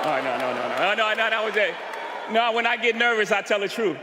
Oh, no, that was it. No, when I get nervous, I tell the truth.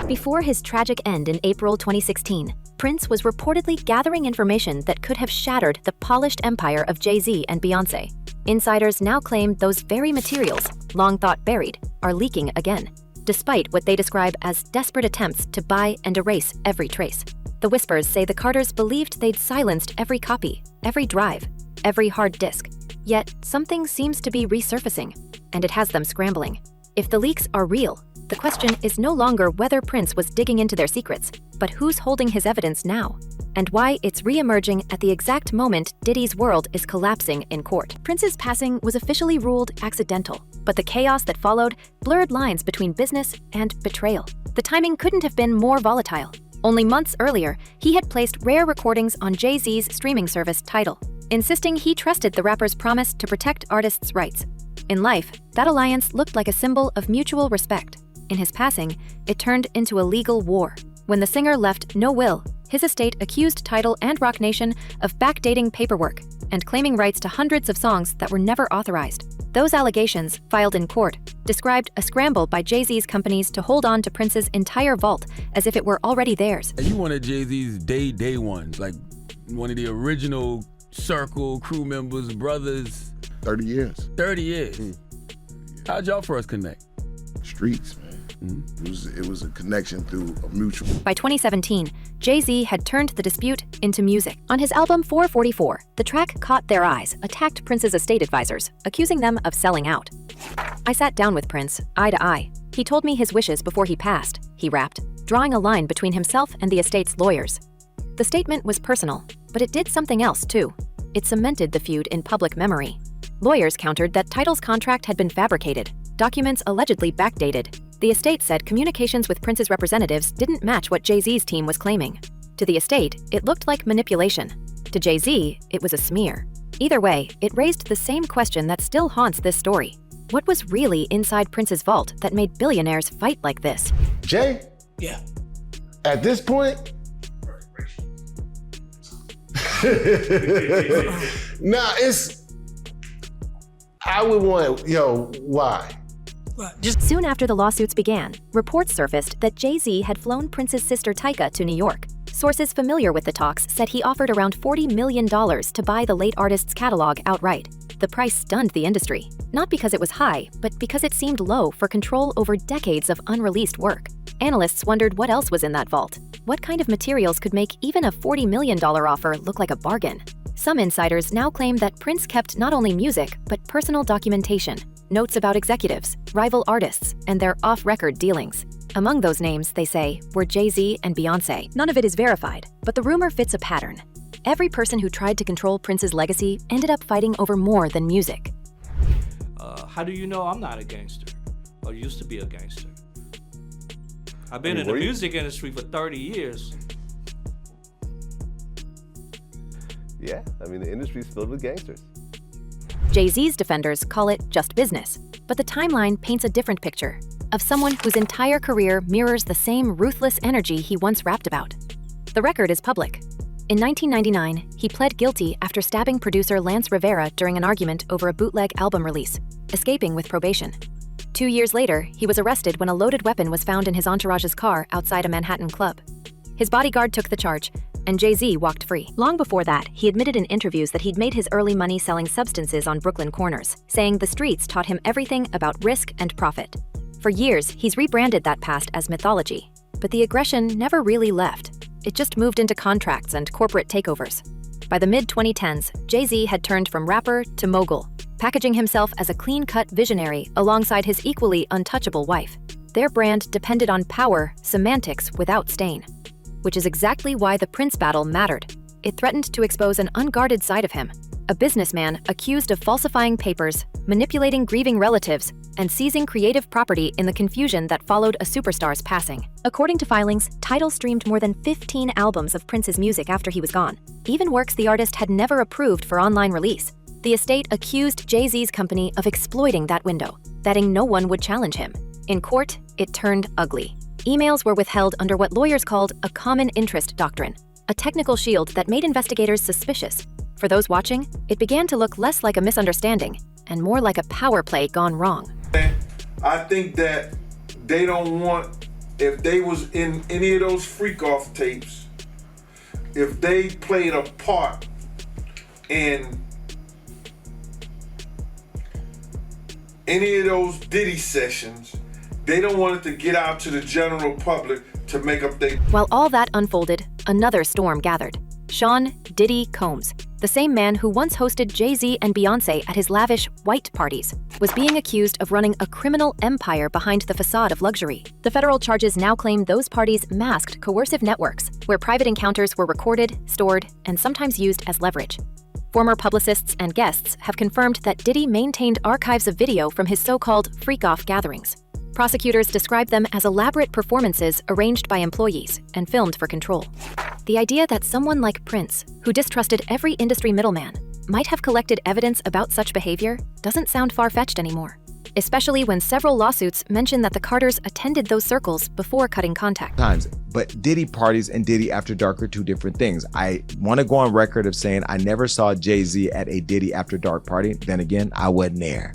Before his tragic end in April 2016, Prince was reportedly gathering information that could have shattered the polished empire of Jay Z and Beyoncé. Insiders now claim those very materials, long thought buried, are leaking again, despite what they describe as desperate attempts to buy and erase every trace. The whispers say the Carters believed they'd silenced every copy, every drive, every hard disk. Yet, something seems to be resurfacing, and it has them scrambling. If the leaks are real, the question is no longer whether Prince was digging into their secrets, but who's holding his evidence now, and why it's re-emerging at the exact moment Diddy's world is collapsing in court. Prince's passing was officially ruled accidental, but the chaos that followed blurred lines between business and betrayal. The timing couldn't have been more volatile. Only months earlier, he had placed rare recordings on Jay Z's streaming service Tidal, insisting he trusted the rapper's promise to protect artists' rights. In life, that alliance looked like a symbol of mutual respect. In his passing, it turned into a legal war. When the singer left no will, his estate accused Tidal and Roc Nation of backdating paperwork and claiming rights to hundreds of songs that were never authorized. Those allegations, filed in court, described a scramble by Jay Z's companies to hold on to Prince's entire vault as if it were already theirs. You one of Jay Z's day ones, like one of the original circle, crew members, brothers. 30 years. 30 years. How'd y'all first connect? Streets, man. It was a connection through a mutual. By 2017, Jay Z had turned the dispute into music. On his album 444, the track Caught Their Eyes attacked Prince's estate advisors, accusing them of selling out. I sat down with Prince, eye to eye. He told me his wishes before he passed, he rapped, drawing a line between himself and the estate's lawyers. The statement was personal, but it did something else too. It cemented the feud in public memory. Lawyers countered that Tidal's contract had been fabricated, documents allegedly backdated. The estate said communications with Prince's representatives didn't match what Jay Z's team was claiming. To the estate, it looked like manipulation. To Jay Z, it was a smear. Either way, it raised the same question that still haunts this story. What was really inside Prince's vault that made billionaires fight like this? Jay? Yeah. At this point? Nah, I would want, why? Soon after the lawsuits began, reports surfaced that Jay Z had flown Prince's sister Tyka to New York. Sources familiar with the talks said he offered around $40 million to buy the late artist's catalog outright. The price stunned the industry, not because it was high, but because it seemed low for control over decades of unreleased work. Analysts wondered what else was in that vault. What kind of materials could make even a $40 million offer look like a bargain? Some insiders now claim that Prince kept not only music, but personal documentation, notes about executives, rival artists, and their off-record dealings. Among those names, they say, were Jay Z and Beyoncé. None of it is verified, but the rumor fits a pattern. Every person who tried to control Prince's legacy ended up fighting over more than music. How do you know I'm not a gangster? Or used to be a gangster? I've been in the music industry for 30 years. Yeah, the industry's filled with gangsters. Jay Z's defenders call it just business, but the timeline paints a different picture of someone whose entire career mirrors the same ruthless energy he once rapped about. The record is public. In 1999, he pled guilty after stabbing producer Lance Rivera during an argument over a bootleg album release, escaping with probation. 2 years later, he was arrested when a loaded weapon was found in his entourage's car outside a Manhattan club. His bodyguard took the charge, and Jay Z walked free. Long before that, he admitted in interviews that he'd made his early money selling substances on Brooklyn corners, saying the streets taught him everything about risk and profit. For years, he's rebranded that past as mythology, but the aggression never really left. It just moved into contracts and corporate takeovers. By the mid-2010s, Jay Z had turned from rapper to mogul, packaging himself as a clean-cut visionary alongside his equally untouchable wife. Their brand depended on power, semantics without stain. Which is exactly why the Prince battle mattered. It threatened to expose an unguarded side of him, a businessman accused of falsifying papers, manipulating grieving relatives, and seizing creative property in the confusion that followed a superstar's passing. According to filings, Tidal streamed more than 15 albums of Prince's music after he was gone, even works the artist had never approved for online release. The estate accused Jay Z's company of exploiting that window, betting no one would challenge him. In court, it turned ugly. Emails were withheld under what lawyers called a common interest doctrine, a technical shield that made investigators suspicious. For those watching, it began to look less like a misunderstanding and more like a power play gone wrong. I think that they don't want, if they was in any of those freak-off tapes, if they played a part in any of those Diddy sessions, they don't want it to get out to the general public to make up their... While all that unfolded, another storm gathered. Sean Diddy Combs, the same man who once hosted Jay Z and Beyoncé at his lavish white parties, was being accused of running a criminal empire behind the facade of luxury. The federal charges now claim those parties masked coercive networks where private encounters were recorded, stored, and sometimes used as leverage. Former publicists and guests have confirmed that Diddy maintained archives of video from his so-called freak-off gatherings. Prosecutors describe them as elaborate performances arranged by employees and filmed for control. The idea that someone like Prince, who distrusted every industry middleman, might have collected evidence about such behavior doesn't sound far-fetched anymore, especially when several lawsuits mention that the Carters attended those circles before cutting contact. But Diddy parties and Diddy After Dark are two different things. I want to go on record of saying I never saw Jay Z at a Diddy After Dark party. Then again, I wasn't there,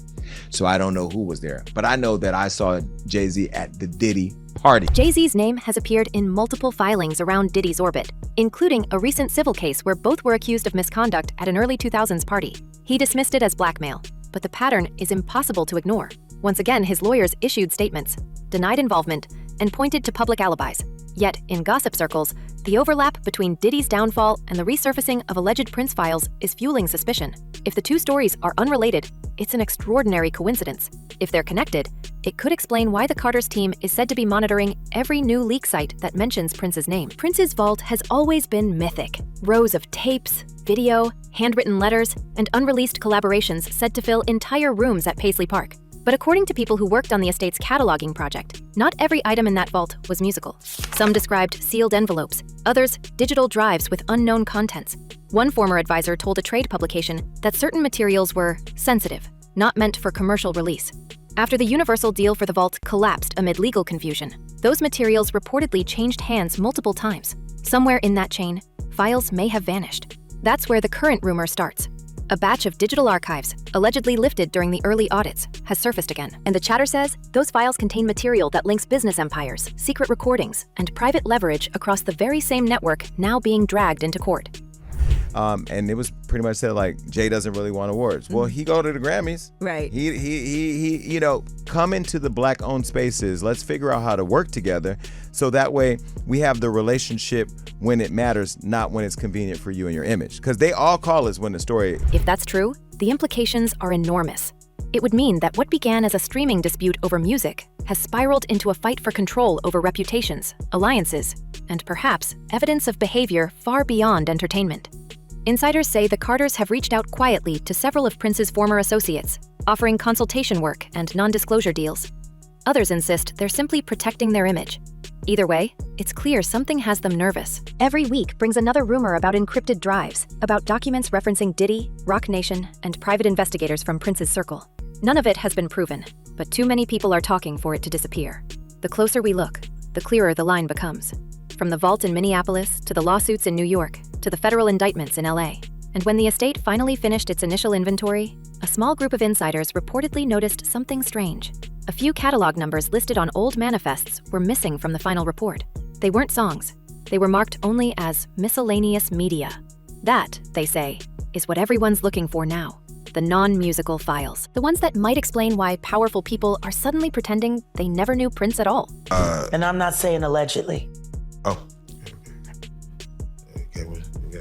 so I don't know who was there. But I know that I saw Jay Z at the Diddy party. Jay Z's name has appeared in multiple filings around Diddy's orbit, including a recent civil case where both were accused of misconduct at an early 2000s party. He dismissed it as blackmail, but the pattern is impossible to ignore. Once again, his lawyers issued statements, denied involvement, and pointed to public alibis. Yet, in gossip circles, the overlap between Diddy's downfall and the resurfacing of alleged Prince files is fueling suspicion. If the two stories are unrelated, it's an extraordinary coincidence. If they're connected, it could explain why the Carters team is said to be monitoring every new leak site that mentions Prince's name. Prince's vault has always been mythic. Rows of tapes, video, handwritten letters, and unreleased collaborations said to fill entire rooms at Paisley Park. But according to people who worked on the estate's cataloging project, not every item in that vault was musical. Some described sealed envelopes, others digital drives with unknown contents. One former advisor told a trade publication that certain materials were sensitive, not meant for commercial release. After the Universal deal for the vault collapsed amid legal confusion, those materials reportedly changed hands multiple times. Somewhere in that chain, files may have vanished. That's where the current rumor starts. A batch of digital archives, allegedly lifted during the early audits, has surfaced again. And the chatter says those files contain material that links business empires, secret recordings, and private leverage across the very same network now being dragged into court. And it was pretty much said like, Jay doesn't really want awards. Well, he go to the Grammys. Right. He you know, come into the black-owned spaces. Let's figure out how to work together so that way we have the relationship when it matters, not when it's convenient for you and your image. Because they all call us when the story... If that's true, the implications are enormous. It would mean that what began as a streaming dispute over music has spiraled into a fight for control over reputations, alliances, and perhaps evidence of behavior far beyond entertainment. Insiders say the Carters have reached out quietly to several of Prince's former associates, offering consultation work and non-disclosure deals. Others insist they're simply protecting their image. Either way, it's clear something has them nervous. Every week brings another rumor about encrypted drives, about documents referencing Diddy, Roc Nation, and private investigators from Prince's circle. None of it has been proven, but too many people are talking for it to disappear. The closer we look, the clearer the line becomes. From the vault in Minneapolis, to the lawsuits in New York, to the federal indictments in LA. And when the estate finally finished its initial inventory, a small group of insiders reportedly noticed something strange. A few catalog numbers listed on old manifests were missing from the final report. They weren't songs. They were marked only as miscellaneous media. That, they say, is what everyone's looking for now. The non-musical files. The ones that might explain why powerful people are suddenly pretending they never knew Prince at all. And I'm not saying allegedly. Oh.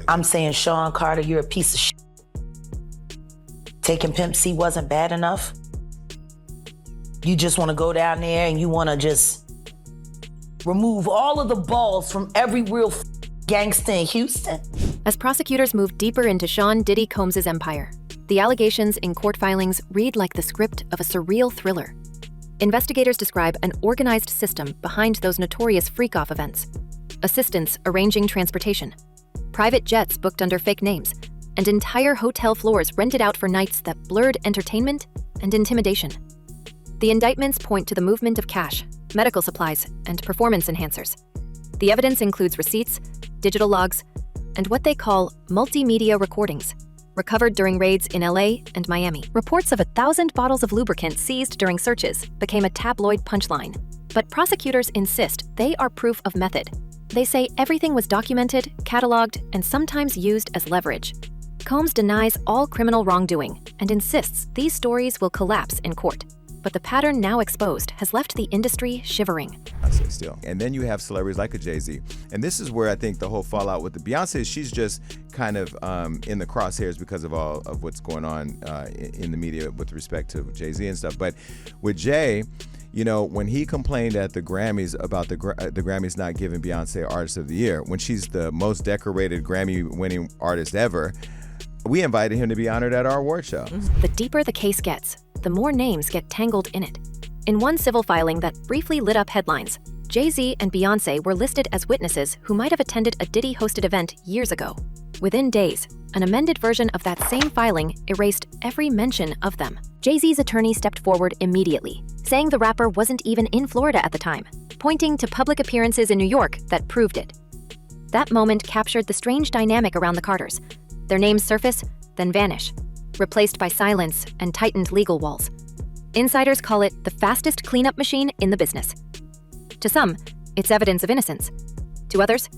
I'm saying, Sean Carter, you're a piece of shit. Taking Pimp C wasn't bad enough. You just want to go down there and you want to just remove all of the balls from every real gangster in Houston. As prosecutors move deeper into Sean Diddy Combs' empire, the allegations in court filings read like the script of a surreal thriller. Investigators describe an organized system behind those notorious freak-off events. Assistants arranging transportation, private jets booked under fake names, and entire hotel floors rented out for nights that blurred entertainment and intimidation. The indictments point to the movement of cash, medical supplies, and performance enhancers. The evidence includes receipts, digital logs, and what they call multimedia recordings. recovered during raids in LA and Miami. Reports of 1,000 bottles of lubricant seized during searches became a tabloid punchline. But prosecutors insist they are proof of method. They say everything was documented, cataloged, and sometimes used as leverage. Combs denies all criminal wrongdoing and insists these stories will collapse in court. But the pattern now exposed has left the industry shivering. I say still. And then you have celebrities like a Jay Z. And this is where I think the whole fallout with the Beyonce, she's just kind of in the crosshairs because of all of what's going on in the media with respect to Jay Z and stuff. But with Jay, you know, when he complained at the Grammys about the Grammys not giving Beyonce Artist of the Year, when she's the most decorated Grammy-winning artist ever, we invited him to be honored at our award show. The deeper the case gets, the more names get tangled in it. In one civil filing that briefly lit up headlines, Jay Z and Beyoncé were listed as witnesses who might have attended a Diddy-hosted event years ago. Within days, an amended version of that same filing erased every mention of them. Jay Z's attorney stepped forward immediately, saying the rapper wasn't even in Florida at the time, pointing to public appearances in New York that proved it. That moment captured the strange dynamic around the Carters. Their names surface, then vanish, replaced by silence and tightened legal walls. Insiders call it the fastest cleanup machine in the business. To some, it's evidence of innocence. To others,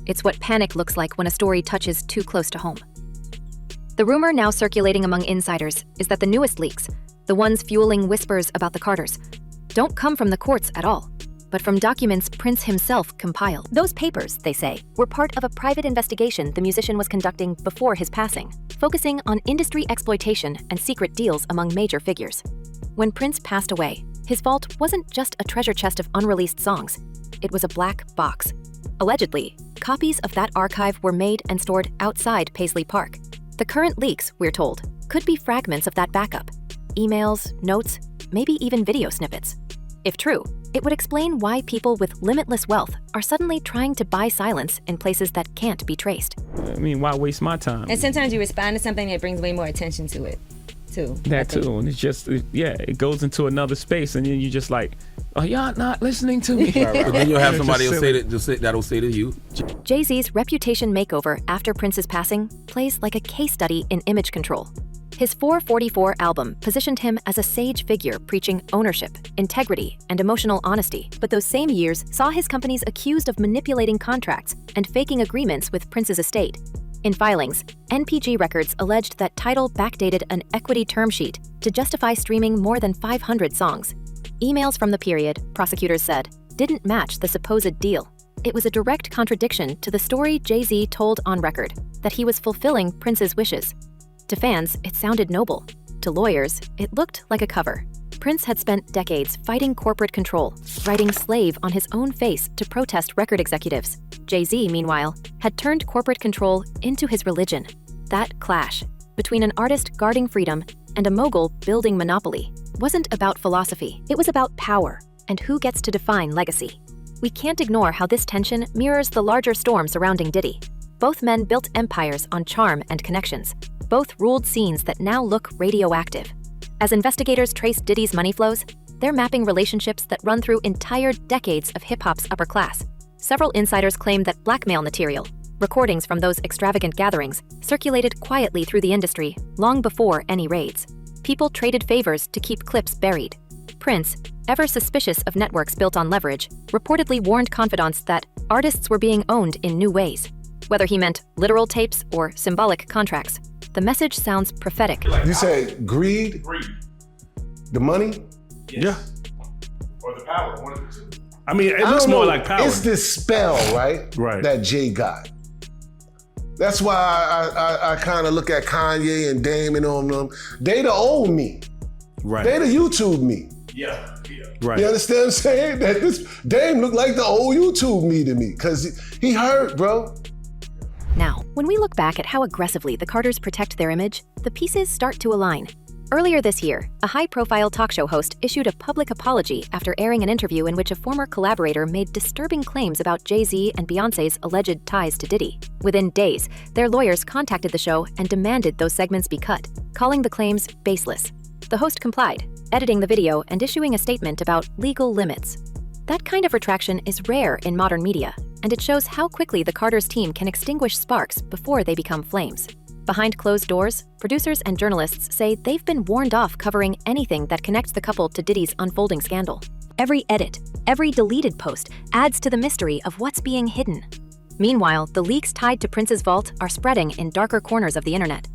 it's what panic looks like when a story touches too close to home. The rumor now circulating among insiders is that the newest leaks, the ones fueling whispers about the Carters, don't come from the courts at all, but from documents Prince himself compiled. Those papers, they say, were part of a private investigation the musician was conducting before his passing, focusing on industry exploitation and secret deals among major figures. When Prince passed away, his vault wasn't just a treasure chest of unreleased songs. It was a black box. Allegedly, copies of that archive were made and stored outside Paisley Park. The current leaks, we're told, could be fragments of that backup. Emails, notes, maybe even video snippets. If true, it would explain why people with limitless wealth are suddenly trying to buy silence in places that can't be traced. I mean, why waste my time? And sometimes you respond to something that brings way more attention to it, too. That too, and it's just, it goes into another space, and then you just like, oh, y'all not listening to me. But then you'll have somebody else that'll say to you. Jay Z's reputation makeover after Prince's passing plays like a case study in image control. His 444 album positioned him as a sage figure preaching ownership, integrity, and emotional honesty. But those same years saw his companies accused of manipulating contracts and faking agreements with Prince's estate. In filings, NPG Records alleged that Tidal backdated an equity term sheet to justify streaming more than 500 songs. Emails from the period, prosecutors said, didn't match the supposed deal. It was a direct contradiction to the story Jay Z told on record, that he was fulfilling Prince's wishes. To fans, it sounded noble. To lawyers, it looked like a cover. Prince had spent decades fighting corporate control, writing slave on his own face to protest record executives. Jay Z, meanwhile, had turned corporate control into his religion. That clash between an artist guarding freedom and a mogul building monopoly wasn't about philosophy. It was about power and who gets to define legacy. We can't ignore how this tension mirrors the larger storm surrounding Diddy. Both men built empires on charm and connections. Both ruled scenes that now look radioactive. As investigators trace Diddy's money flows, they're mapping relationships that run through entire decades of hip-hop's upper class. Several insiders claim that blackmail material, recordings from those extravagant gatherings, circulated quietly through the industry long before any raids. People traded favors to keep clips buried. Prince, ever suspicious of networks built on leverage, reportedly warned confidants that artists were being owned in new ways. Whether he meant literal tapes or symbolic contracts, the message sounds prophetic. You said greed? Greed. The money? Yes. Or the power, one of the two. I mean, it looks more like power. It's this spell, right? Right. That Jay got. That's why I kind of look at Kanye and Dame and all them. They the old me. Right. They the YouTube me. Yeah. Right. You understand what I'm saying? That this Dame look like the old YouTube me to me, because he hurt, bro. Now, when we look back at how aggressively the Carters protect their image, the pieces start to align. Earlier this year, a high-profile talk show host issued a public apology after airing an interview in which a former collaborator made disturbing claims about Jay Z and Beyoncé's alleged ties to Diddy. Within days, their lawyers contacted the show and demanded those segments be cut, calling the claims baseless. The host complied, editing the video and issuing a statement about legal limits. That kind of retraction is rare in modern media, and it shows how quickly the Carters team can extinguish sparks before they become flames. Behind closed doors, producers and journalists say they've been warned off covering anything that connects the couple to Diddy's unfolding scandal. Every edit, every deleted post adds to the mystery of what's being hidden. Meanwhile, the leaks tied to Prince's vault are spreading in darker corners of the internet.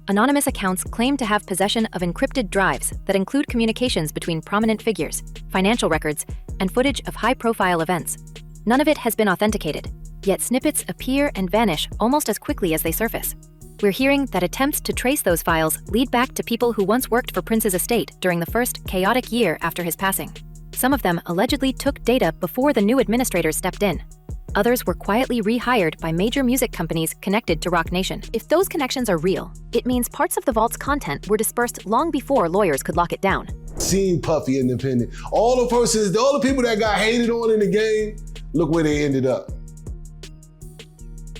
Anonymous accounts claim to have possession of encrypted drives that include communications between prominent figures, financial records, and footage of high-profile events. None of it has been authenticated, yet snippets appear and vanish almost as quickly as they surface. We're hearing that attempts to trace those files lead back to people who once worked for Prince's estate during the first chaotic year after his passing. Some of them allegedly took data before the new administrators stepped in. Others were quietly rehired by major music companies connected to Roc Nation. If those connections are real, it means parts of the vault's content were dispersed long before lawyers could lock it down. Seeing Puffy independent. All the people that got hated on in the game, look where they ended up.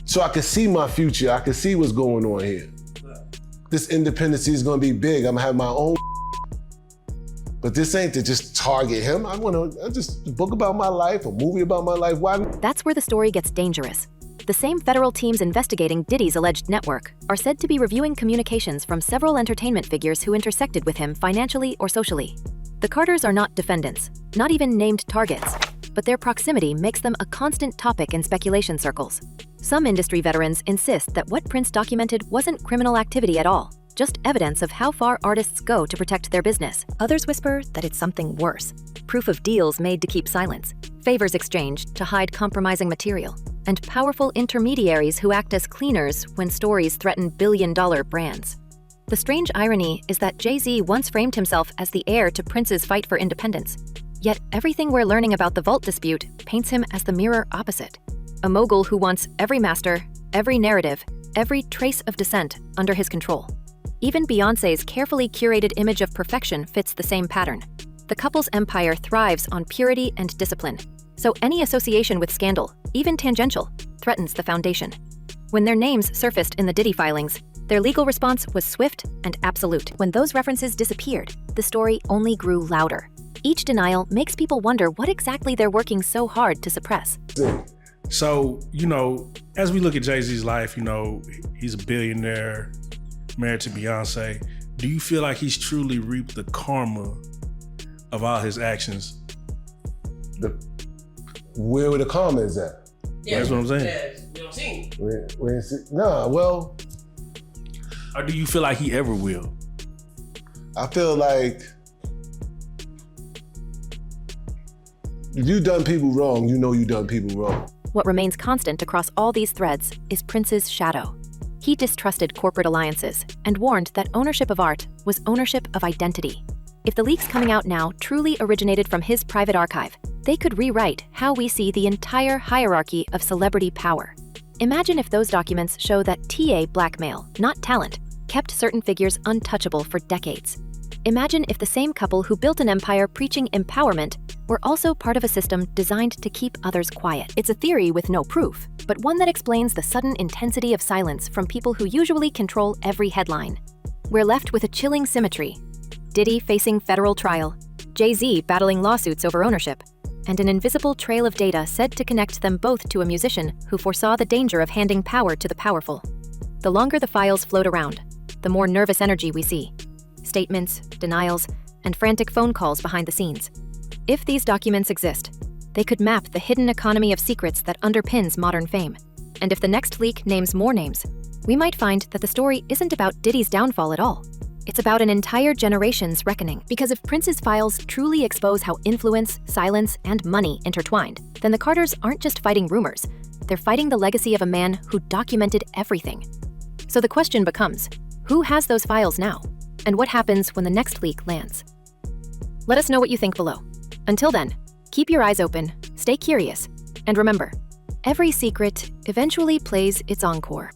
So I can see my future. I can see what's going on here. This independency is gonna be big. I'm gonna have my own. But this ain't to just target him. I just a book about my life, a movie about my life. Why? That's where the story gets dangerous. The same federal teams investigating Diddy's alleged network are said to be reviewing communications from several entertainment figures who intersected with him financially or socially. The Carters are not defendants, not even named targets, but their proximity makes them a constant topic in speculation circles. Some industry veterans insist that what Prince documented wasn't criminal activity at all, just evidence of how far artists go to protect their business. Others whisper that it's something worse. Proof of deals made to keep silence, favors exchanged to hide compromising material, and powerful intermediaries who act as cleaners when stories threaten billion-dollar brands. The strange irony is that Jay Z once framed himself as the heir to Prince's fight for independence. Yet everything we're learning about the vault dispute paints him as the mirror opposite. A mogul who wants every master, every narrative, every trace of dissent under his control. Even Beyoncé's carefully curated image of perfection fits the same pattern. The couple's empire thrives on purity and discipline, so any association with scandal, even tangential, threatens the foundation. When their names surfaced in the Diddy filings, their legal response was swift and absolute. When those references disappeared, the story only grew louder. Each denial makes people wonder what exactly they're working so hard to suppress. So, as we look at Jay Z's life, he's a billionaire, married to Beyonce. Do you feel like he's truly reaped the karma of all his actions? Where the karma is at? Yeah, that's what I'm saying. Yeah, we don't see it. Well. Or do you feel like he ever will? I feel like if you done people wrong, you done people wrong. What remains constant across all these threads is Prince's shadow. He distrusted corporate alliances and warned that ownership of art was ownership of identity. If the leaks coming out now truly originated from his private archive, they could rewrite how we see the entire hierarchy of celebrity power. Imagine if those documents show that TA blackmail, not talent, kept certain figures untouchable for decades. Imagine if the same couple who built an empire preaching empowerment were also part of a system designed to keep others quiet. It's a theory with no proof, but one that explains the sudden intensity of silence from people who usually control every headline. We're left with a chilling symmetry. Diddy facing federal trial, Jay Z battling lawsuits over ownership, and an invisible trail of data said to connect them both to a musician who foresaw the danger of handing power to the powerful. The longer the files float around, the more nervous energy we see. Statements, denials, and frantic phone calls behind the scenes. If these documents exist, they could map the hidden economy of secrets that underpins modern fame. And if the next leak names more names, we might find that the story isn't about Diddy's downfall at all. It's about an entire generation's reckoning. Because if Prince's files truly expose how influence, silence, and money intertwined, then the Carters aren't just fighting rumors. They're fighting the legacy of a man who documented everything. So the question becomes, who has those files now? And what happens when the next leak lands? Let us know what you think below. Until then, keep your eyes open, stay curious, and remember, every secret eventually plays its encore.